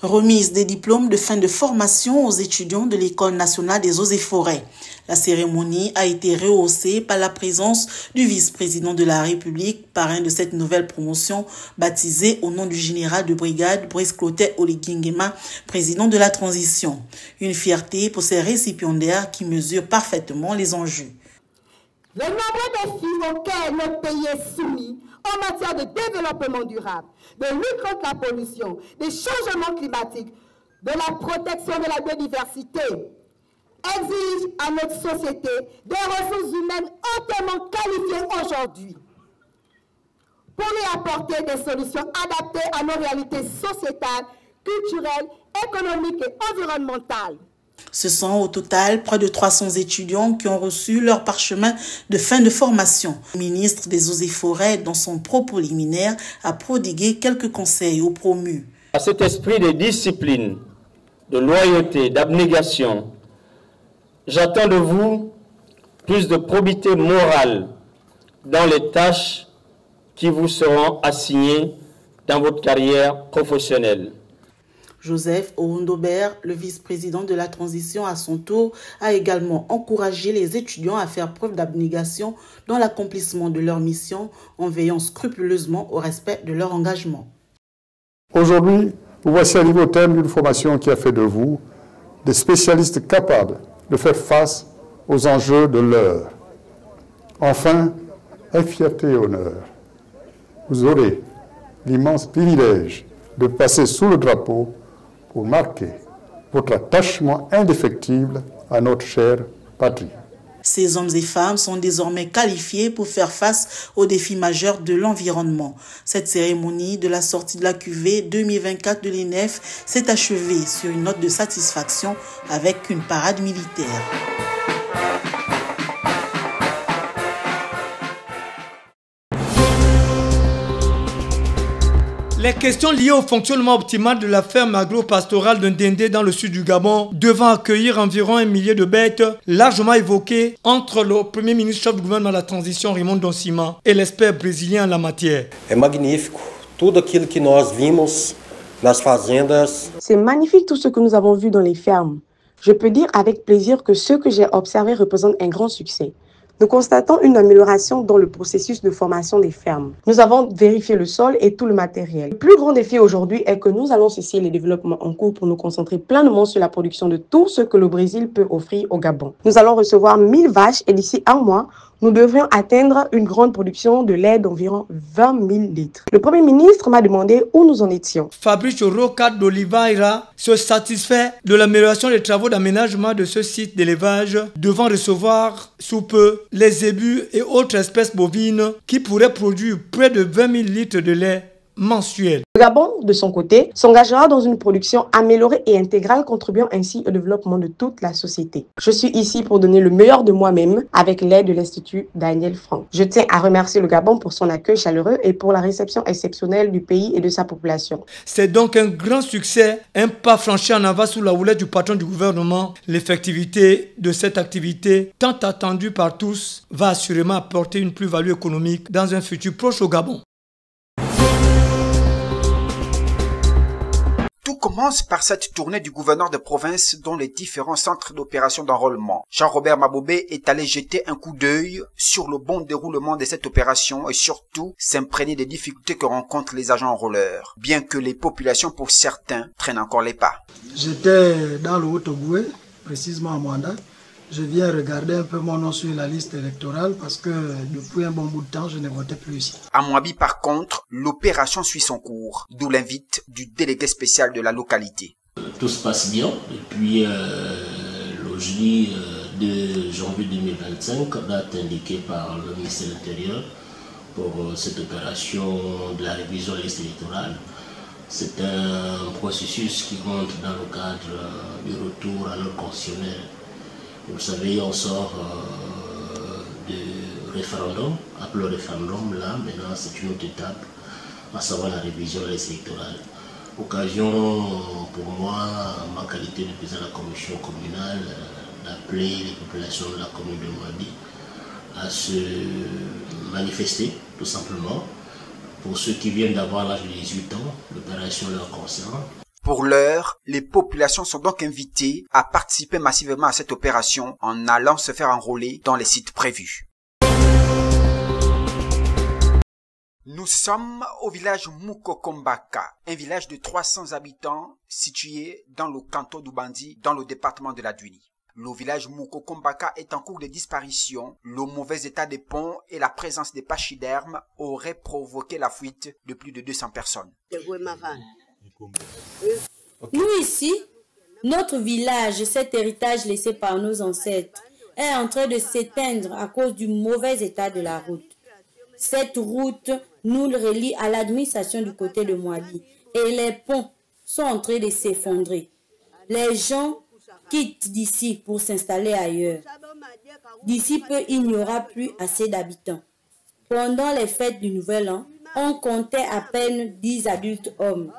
Remise des diplômes de fin de formation aux étudiants de l'École nationale des eaux et forêts. La cérémonie a été rehaussée par la présence du vice-président de la République, parrain de cette nouvelle promotion, baptisée au nom du général de brigade Brice Clotet Oligingema, président de la transition. Une fierté pour ces récipiendaires qui mesurent parfaitement les enjeux. Le nombre de défis auxquels notre pays est soumis en matière de développement durable, de lutte contre la pollution, des changements climatiques, de la protection de la biodiversité, exige à notre société des ressources humaines hautement qualifiées aujourd'hui pour lui apporter des solutions adaptées à nos réalités sociétales, culturelles, économiques et environnementales. Ce sont au total près de 300 étudiants qui ont reçu leur parchemin de fin de formation. Le ministre des Eaux et Forêts, dans son propos liminaire, a prodigué quelques conseils aux promus. À cet esprit de discipline, de loyauté, d'abnégation, j'attends de vous plus de probité morale dans les tâches qui vous seront assignées dans votre carrière professionnelle. Joseph Oundobert, le vice-président de la transition à son tour, a également encouragé les étudiants à faire preuve d'abnégation dans l'accomplissement de leur mission en veillant scrupuleusement au respect de leur engagement. Aujourd'hui, vous voici arrivé au terme d'une formation qui a fait de vous des spécialistes capables de faire face aux enjeux de l'heure. Enfin, avec fierté et honneur, vous aurez l'immense privilège de passer sous le drapeau pour marquer votre attachement indéfectible à notre chère patrie. Ces hommes et femmes sont désormais qualifiés pour faire face aux défis majeurs de l'environnement. Cette cérémonie de la sortie de la cuvée 2024 de l'INEF s'est achevée sur une note de satisfaction avec une parade militaire. Les questions liées au fonctionnement optimal de la ferme agro-pastorale de Ndendé dans le sud du Gabon, devant accueillir environ 1 millier de bêtes, largement évoquées entre le premier ministre chef du gouvernement de la transition, Raymond Donsima, et l'expert brésilien en la matière. É magnífico. Tudo aquilo que nós vimos nas fazendas. C'est magnifique tout ce que nous avons vu dans les fermes. Je peux dire avec plaisir que ce que j'ai observé représente un grand succès. Nous constatons une amélioration dans le processus de formation des fermes. Nous avons vérifié le sol et tout le matériel. Le plus grand défi aujourd'hui est que nous allons cesser les développements en cours pour nous concentrer pleinement sur la production de tout ce que le Brésil peut offrir au Gabon. Nous allons recevoir 1000 vaches et d'ici 1 mois, nous devrions atteindre une grande production de lait d'environ 20 000 litres. Le Premier ministre m'a demandé où nous en étions. Fabrice Roca d'Oliveira se satisfait de l'amélioration des travaux d'aménagement de ce site d'élevage, devant recevoir sous peu les zébus et autres espèces bovines qui pourraient produire près de 20 000 litres de lait mensuel. Le Gabon, de son côté, s'engagera dans une production améliorée et intégrale, contribuant ainsi au développement de toute la société. Je suis ici pour donner le meilleur de moi-même avec l'aide de l'Institut Daniel Franck. Je tiens à remercier le Gabon pour son accueil chaleureux et pour la réception exceptionnelle du pays et de sa population. C'est donc un grand succès, un pas franchi en avant sous la houlette du patron du gouvernement. L'effectivité de cette activité, tant attendue par tous, va assurément apporter une plus-value économique dans un futur proche au Gabon. Tout commence par cette tournée du gouverneur de province dans les différents centres d'opération d'enrôlement. Jean-Robert Mabobé est allé jeter un coup d'œil sur le bon déroulement de cette opération et surtout s'imprégner des difficultés que rencontrent les agents enrôleurs, bien que les populations pour certains traînent encore les pas. J'étais dans le Haut-Ogooué, précisément à Mwanda. Je viens regarder un peu mon nom sur la liste électorale parce que depuis un bon bout de temps, je ne votais plus ici. À Mouabi, par contre, l'opération suit son cours, d'où l'invite du délégué spécial de la localité. Tout se passe bien depuis le jeudi 2 janvier 2025, date indiquée par le ministère de l'Intérieur pour cette opération de la révision de la liste électorale. C'est un processus qui rentre dans le cadre du retour à l'ordre constitutionnel. Vous savez, on sort du référendum, appelé référendum, là, maintenant c'est une autre étape, à savoir la révision de la liste électorale. Occasion pour moi, en ma qualité de président de la commission communale, d'appeler les populations de la commune de Mouabi à se manifester, tout simplement. Pour ceux qui viennent d'avoir l'âge de 18 ans, l'opération leur concerne. Pour l'heure, les populations sont donc invitées à participer massivement à cette opération en allant se faire enrôler dans les sites prévus. Nous sommes au village Mukokombaka, un village de 300 habitants situé dans le canton d'Ubandi, dans le département de la Duni. Le village Mukokombaka est en cours de disparition. Le mauvais état des ponts et la présence des pachydermes auraient provoqué la fuite de plus de 200 personnes. Nous ici, notre village, cet héritage laissé par nos ancêtres, est en train de s'éteindre à cause du mauvais état de la route. Cette route nous relie à l'administration du côté de Moali et les ponts sont en train de s'effondrer. Les gens quittent d'ici pour s'installer ailleurs. D'ici peu, il n'y aura plus assez d'habitants. Pendant les fêtes du Nouvel An, on comptait à peine 10 adultes hommes.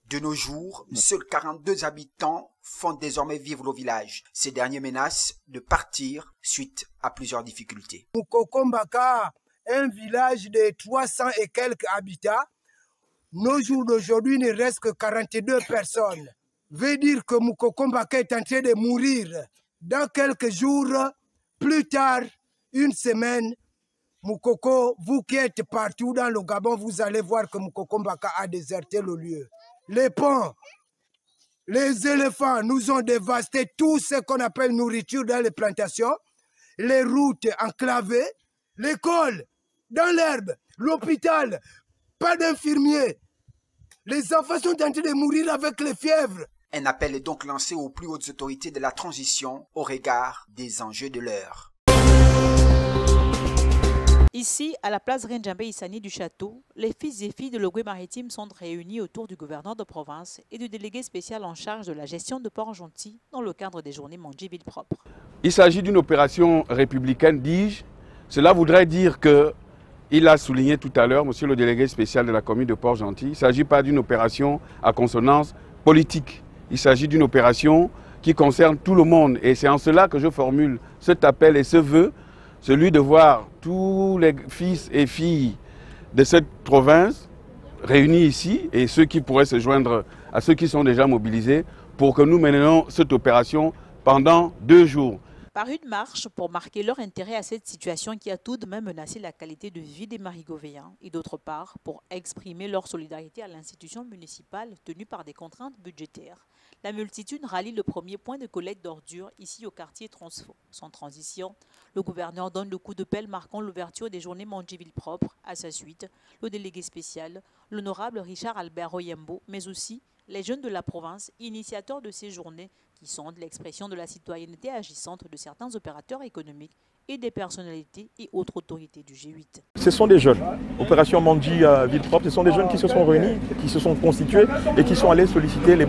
De nos jours, seuls 42 habitants font désormais vivre le village. Ces derniers menacent de partir suite à plusieurs difficultés. Mukokombaka, un village de 300 et quelques habitants. Nos jours d'aujourd'hui, il ne reste que 42 personnes. Veut dire que Mukokombaka est en train de mourir. Dans quelques jours, plus tard, une semaine, Mukoko, vous qui êtes partout dans le Gabon, vous allez voir que Mukokombaka a déserté le lieu. Les ponts, les éléphants nous ont dévasté tout ce qu'on appelle nourriture dans les plantations, les routes enclavées, l'école, dans l'herbe, l'hôpital, pas d'infirmiers. Les enfants sont en train de mourir avec les fièvres. Un appel est donc lancé aux plus hautes autorités de la transition au regard des enjeux de l'heure. Ici, à la place Renjambé Issani du château, les fils et filles de l'Ogooué maritime sont réunis autour du gouverneur de province et du délégué spécial en charge de la gestion de Port-Gentil dans le cadre des journées Mondji Ville Propre. Il s'agit d'une opération républicaine, dis-je. Cela voudrait dire que, il a souligné tout à l'heure, monsieur le délégué spécial de la commune de Port-Gentil, il ne s'agit pas d'une opération à consonance politique. Il s'agit d'une opération qui concerne tout le monde. Et c'est en cela que je formule cet appel et ce vœu, celui de voir tous les fils et filles de cette province réunis ici et ceux qui pourraient se joindre à ceux qui sont déjà mobilisés pour que nous menions cette opération pendant 2 jours. Par une marche pour marquer leur intérêt à cette situation qui a tout de même menacé la qualité de vie des Marigovéens et d'autre part pour exprimer leur solidarité à l'institution municipale tenue par des contraintes budgétaires. La multitude rallie le premier point de collecte d'ordures ici au quartier Transfo. Sans transition, le gouverneur donne le coup de pelle marquant l'ouverture des journées Mondji Ville Propre. À sa suite, le délégué spécial, l'honorable Richard Albert Oyembo, mais aussi les jeunes de la province, initiateurs de ces journées qui sont de l'expression de la citoyenneté agissante de certains opérateurs économiques et des personnalités et autres autorités du G8. Ce sont des jeunes. Opération Mondji Ville Propre, ce sont des jeunes qui se sont réunis, qui se sont constitués et qui sont allés solliciter les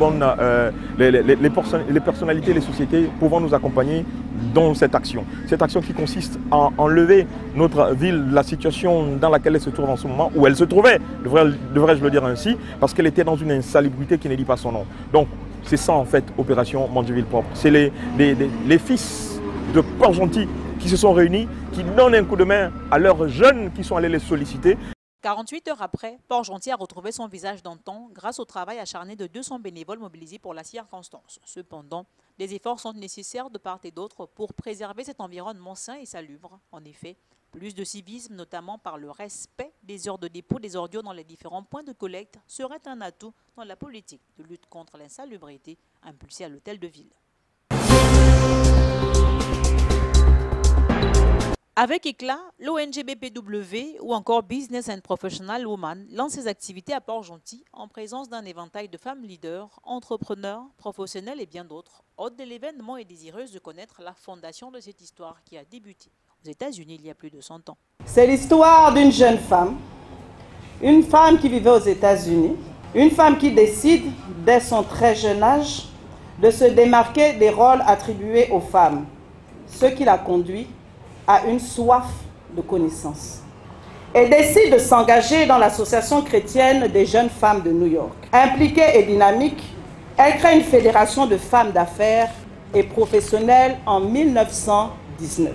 personnalités, les sociétés pouvant nous accompagner dans cette action. Cette action qui consiste à enlever notre ville, la situation dans laquelle elle se trouve en ce moment, où elle se trouvait, devrais-je le dire ainsi, parce qu'elle était dans une insalubrité qui ne dit pas son nom. Donc, c'est ça en fait, Opération Mondji Ville Propre. C'est les fils de Port-Gentil qui se sont réunis, qui donnent un coup de main à leurs jeunes qui sont allés les solliciter. 48 heures après, Port-Gentil a retrouvé son visage d'antan grâce au travail acharné de 200 bénévoles mobilisés pour la circonstance. Cependant, des efforts sont nécessaires de part et d'autre pour préserver cet environnement sain et salubre. En effet, plus de civisme, notamment par le respect des heures de dépôt des ordures dans les différents points de collecte, serait un atout dans la politique de lutte contre l'insalubrité impulsée à l'hôtel de ville. Avec éclat, l'ONG BPW ou encore Business and Professional Women lance ses activités à Port-Gentil en présence d'un éventail de femmes leaders, entrepreneurs, professionnels et bien d'autres. Hôte de l'événement et désireuse de connaître la fondation de cette histoire qui a débuté aux États-Unis il y a plus de 100 ans. C'est l'histoire d'une jeune femme, une femme qui vivait aux États-Unis, une femme qui décide dès son très jeune âge de se démarquer des rôles attribués aux femmes, ce qui la conduit à une soif de connaissance. Elle décide de s'engager dans l'association chrétienne des jeunes femmes de New York. Impliquée et dynamique, elle crée une fédération de femmes d'affaires et professionnelles en 1919.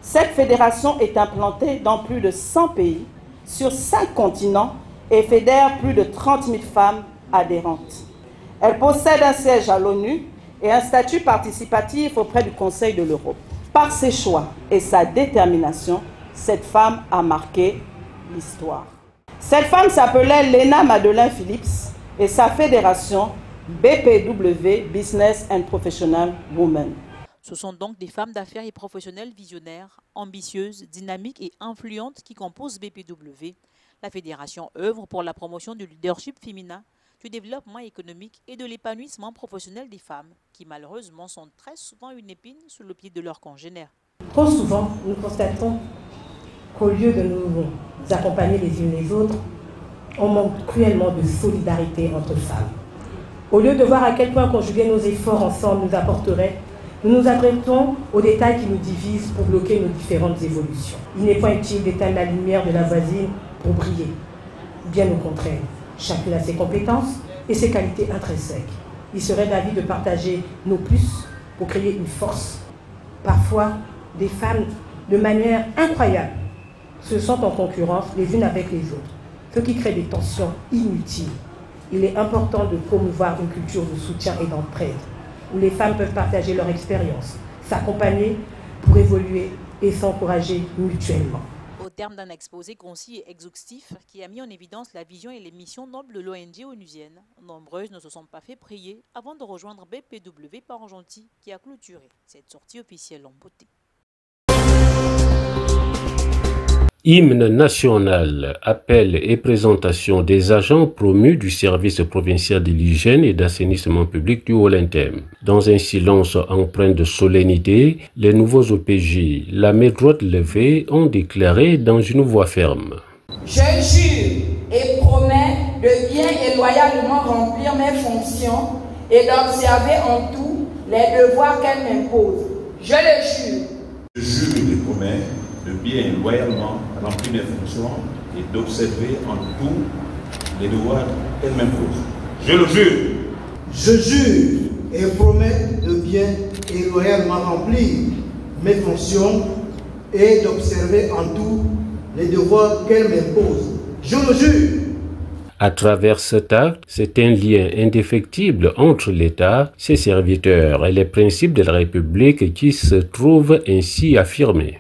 Cette fédération est implantée dans plus de 100 pays, sur 5 continents et fédère plus de 30 000 femmes adhérente. Elle possède un siège à l'ONU et un statut participatif auprès du Conseil de l'Europe. Par ses choix et sa détermination, cette femme a marqué l'histoire. Cette femme s'appelait Léna Madeleine Phillips et sa fédération BPW, Business and Professional Women. Ce sont donc des femmes d'affaires et professionnelles visionnaires, ambitieuses, dynamiques et influentes qui composent BPW. La fédération œuvre pour la promotion du leadership féminin, du développement économique et de l'épanouissement professionnel des femmes, qui malheureusement sont très souvent une épine sous le pied de leurs congénères. Trop souvent, nous constatons qu'au lieu de nous accompagner les unes les autres, on manque cruellement de solidarité entre femmes. Au lieu de voir à quel point conjuguer nos efforts ensemble nous apporterait, nous nous arrêtons aux détails qui nous divisent pour bloquer nos différentes évolutions. Il n'est pas utile d'éteindre la lumière de la voisine pour briller. Bien au contraire, chacune a ses compétences et ses qualités intrinsèques. Il serait d'avis de partager nos plus pour créer une force. Parfois, des femmes, de manière incroyable, se sentent en concurrence les unes avec les autres, ce qui crée des tensions inutiles. Il est important de promouvoir une culture de soutien et d'entraide, où les femmes peuvent partager leur expérience, s'accompagner pour évoluer et s'encourager mutuellement. Au terme d'un exposé concis et exhaustif qui a mis en évidence la vision et les missions nobles de l'ONG onusienne, nombreuses ne se sont pas fait prier avant de rejoindre BPW Port-Gentil qui a clôturé cette sortie officielle en beauté. Hymne national, appel et présentation des agents promus du service provincial de l'hygiène et d'assainissement public du Haut-Lintem. Dans un silence empreint de solennité, les nouveaux OPJ, la main droite levée, ont déclaré dans une voix ferme. Je jure et promets de bien et loyalement remplir mes fonctions et d'observer en tout les devoirs qu'elles m'imposent. Je le jure. Je jure et promets de bien et loyalement remplir mes fonctions et d'observer en tout les devoirs qu'elle m'impose. Je le jure. Je jure et promets de bien et loyalement remplir mes fonctions et d'observer en tout les devoirs qu'elle m'impose. Je le jure. À travers cet acte, c'est un lien indéfectible entre l'État, ses serviteurs et les principes de la République qui se trouvent ainsi affirmés.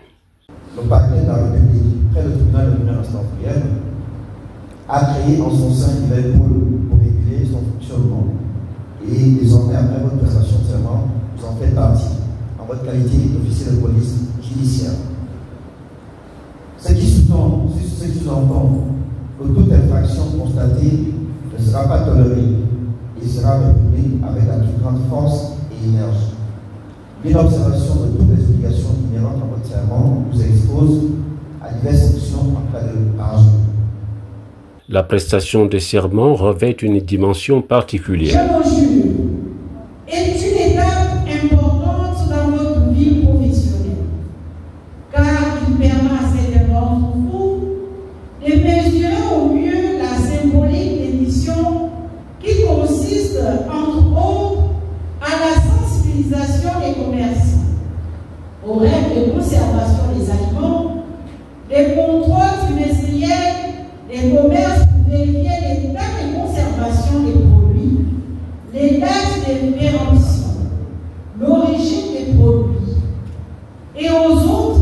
Le parquet de la République, près du tribunal de première instance a créé en son sein un pôle pour réguler son fonctionnement. Et désormais, après votre prestation de serment, vous en faites partie, en votre qualité d'officier de police judiciaire. Ce qui sous-entend que toute infraction constatée ne sera pas tolérée et sera réprimée avec la plus grande force et énergie. Une observation de toutes les obligations inhérentes à votre serment vous expose à diverses sanctions en cas de parjure. La prestation de serment revêt une dimension particulière. Je vous jure, est une étape importante dans votre vie professionnelle, car il permet à certains d'entre vous de mesurer au mieux la symbolique des missions qui consiste, entre autres, à la sensibilisation des commerçants, aux règles de conservation des aliments, des contrôles trimestriels des commerces pour vérifier l'état de conservation des produits, les dates de péremption, l'origine des produits, et aux autres,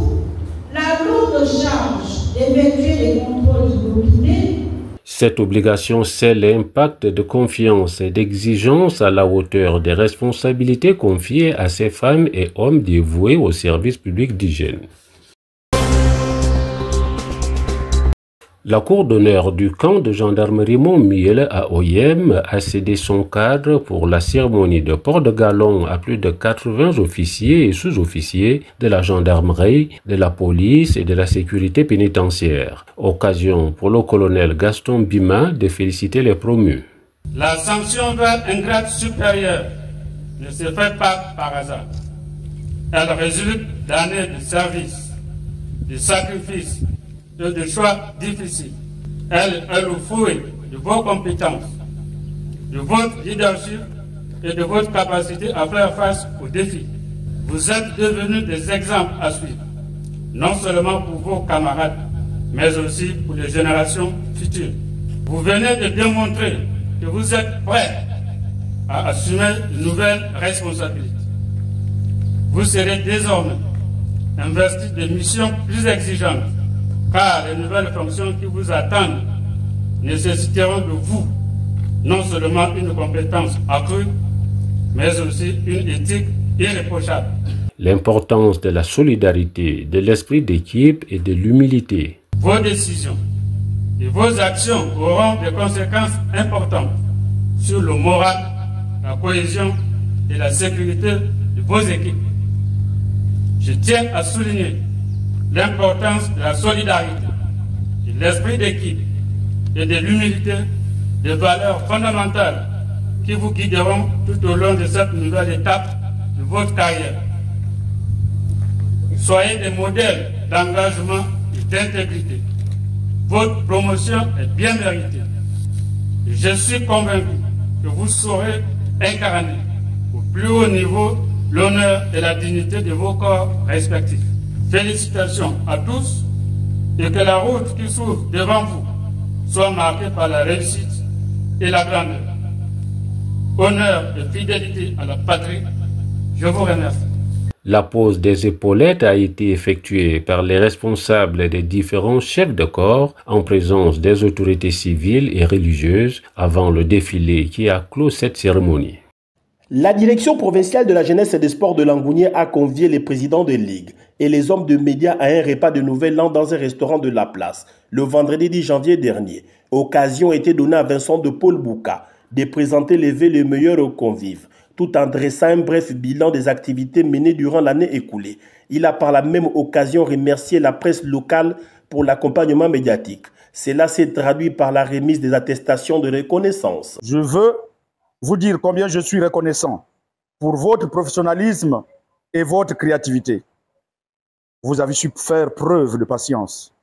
la lourde charge d'effectuer les contrôles inopinés. Cette obligation, c'est l'impact de confiance et d'exigence à la hauteur des responsabilités confiées à ces femmes et hommes dévoués au service public d'hygiène. La cour d'honneur du camp de gendarmerie Montmiel à Oyem a cédé son cadre pour la cérémonie de port de galon à plus de 80 officiers et sous-officiers de la gendarmerie, de la police et de la sécurité pénitentiaire. Occasion pour le colonel Gaston Bima de féliciter les promus. La sanction doit être un grade supérieur ne se fait pas par hasard. Elle résulte d'années de service, de sacrifices, et de choix difficiles. Elle est le fruit de vos compétences, de votre leadership et de votre capacité à faire face aux défis. Vous êtes devenus des exemples à suivre, non seulement pour vos camarades, mais aussi pour les générations futures. Vous venez de démontrer que vous êtes prêts à assumer de nouvelles responsabilités. Vous serez désormais investis de missions plus exigeantes, car les nouvelles fonctions qui vous attendent nécessiteront de vous non seulement une compétence accrue, mais aussi une éthique irréprochable. L'importance de la solidarité, de l'esprit d'équipe et de l'humilité. Vos décisions et vos actions auront des conséquences importantes sur le moral, la cohésion et la sécurité de vos équipes. Je tiens à souligner l'importance de la solidarité, de l'esprit d'équipe et de l'humilité, des valeurs fondamentales qui vous guideront tout au long de cette nouvelle étape de votre carrière. Soyez des modèles d'engagement et d'intégrité. Votre promotion est bien méritée. Et je suis convaincu que vous saurez incarner au plus haut niveau l'honneur et la dignité de vos corps respectifs. Félicitations à tous et que la route qui s'ouvre devant vous soit marquée par la réussite et la grandeur. Honneur et fidélité à la patrie, je vous remercie. La pose des épaulettes a été effectuée par les responsables des différents chefs de corps en présence des autorités civiles et religieuses avant le défilé qui a clos cette cérémonie. La direction provinciale de la jeunesse et des sports de Langounié a convié les présidents des ligues et les hommes de médias à un repas de nouvel an dans un restaurant de la place le vendredi 10 janvier dernier. Occasion a été donnée à Vincent de Paul Bouka de présenter les vœux les meilleurs aux convives, tout en dressant un bref bilan des activités menées durant l'année écoulée. Il a par la même occasion remercié la presse locale pour l'accompagnement médiatique. Cela s'est traduit par la remise des attestations de reconnaissance. Je veux vous dire combien je suis reconnaissant pour votre professionnalisme et votre créativité. Vous avez su faire preuve de patience,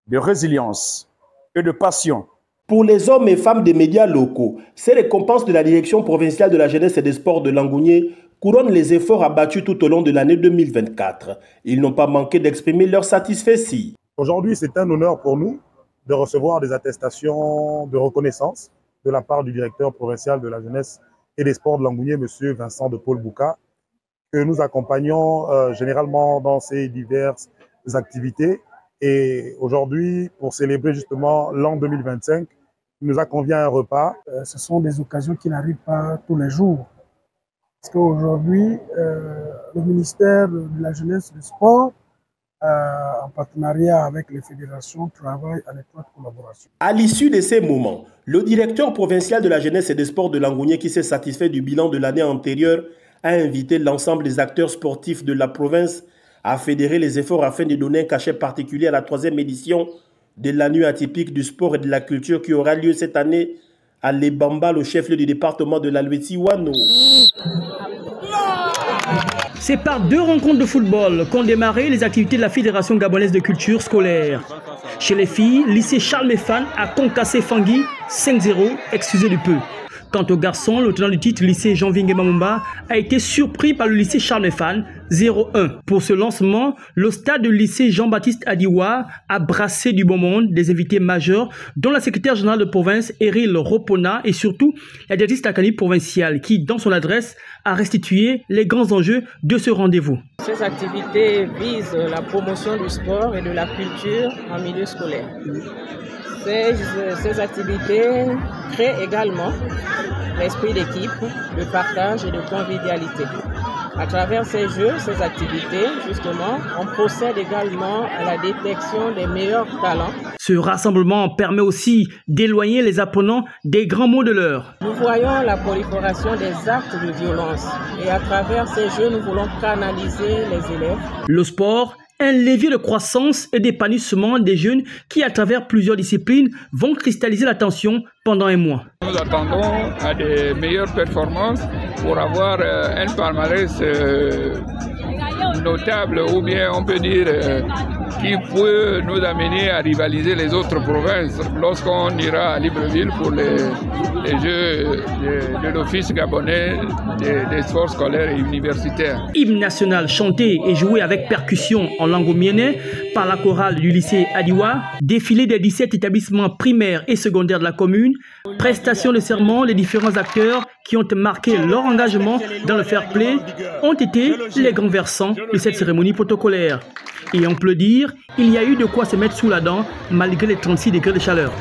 de résilience et de passion. Pour les hommes et femmes des médias locaux, ces récompenses de la direction provinciale de la jeunesse et des sports de Langounié couronnent les efforts abattus tout au long de l'année 2024. Ils n'ont pas manqué d'exprimer leur satisfaction. Aujourd'hui, c'est un honneur pour nous de recevoir des attestations de reconnaissance de la part du directeur provincial de la jeunesse et des sports de Langounié, M. Vincent de Paul Bouka, que nous accompagnons généralement dans ces diverses activités. Et aujourd'hui, pour célébrer justement l'an 2025, il nous a convié à un repas. Ce sont des occasions qui n'arrivent pas tous les jours. Parce qu'aujourd'hui, le ministère de la Jeunesse et du Sport, en partenariat avec les fédérations, travaille en étroite collaboration. À l'issue de ces moments, le directeur provincial de la Jeunesse et des Sports de Langounié, qui s'est satisfait du bilan de l'année antérieure, a invité l'ensemble des acteurs sportifs de la province à fédérer les efforts afin de donner un cachet particulier à la 3e édition de la nuit atypique du sport et de la culture qui aura lieu cette année à Lebamba, le chef-lieu du département de la Lueti-Wano. C'est par 2 rencontres de football qu'ont démarré les activités de la Fédération gabonaise de culture scolaire. Chez les filles, lycée Charles Méfan a concassé Fangui 5-0, excusez du peu. Quant aux garçons, le tenant du titre, lycée Jean-Vingue Mamumba, a été surpris par le lycée Charles Méfan 0-1. Pour ce lancement, le stade du lycée Jean-Baptiste Adiwa a brassé du bon monde, des invités majeurs, dont la secrétaire générale de province, Eril Ropona, et surtout la directrice Takani provinciale, qui, dans son adresse, a restitué les grands enjeux de ce rendez-vous. Ces activités visent la promotion du sport et de la culture en milieu scolaire. Ces activités créent également l'esprit d'équipe, de partage et de convivialité. À travers ces jeux, ces activités, justement, on procède également à la détection des meilleurs talents. Ce rassemblement permet aussi d'éloigner les apprenants des grands mots de l'heure. Nous voyons la prolifération des actes de violence et à travers ces jeux, nous voulons canaliser les élèves. Le sport, un levier de croissance et d'épanouissement des jeunes qui, à travers plusieurs disciplines, vont cristalliser l'attention pendant un mois. Nous attendons à des meilleures performances pour avoir un palmarès notable, ou bien on peut dire qui peut nous amener à rivaliser les autres provinces lorsqu'on ira à Libreville pour les Jeux de l'Office gabonais des sports scolaires et universitaires. Hymne national chanté et joué avec percussion en langue omienné par la chorale du lycée Adiwa, défilé des 17 établissements primaires et secondaires de la commune, prestation de serment, les différents acteurs qui ont marqué leur engagement dans le fair play ont été les grands versants de cette cérémonie protocolaire. Et on peut le dire, il y a eu de quoi se mettre sous la dent malgré les 36 degrés de chaleur.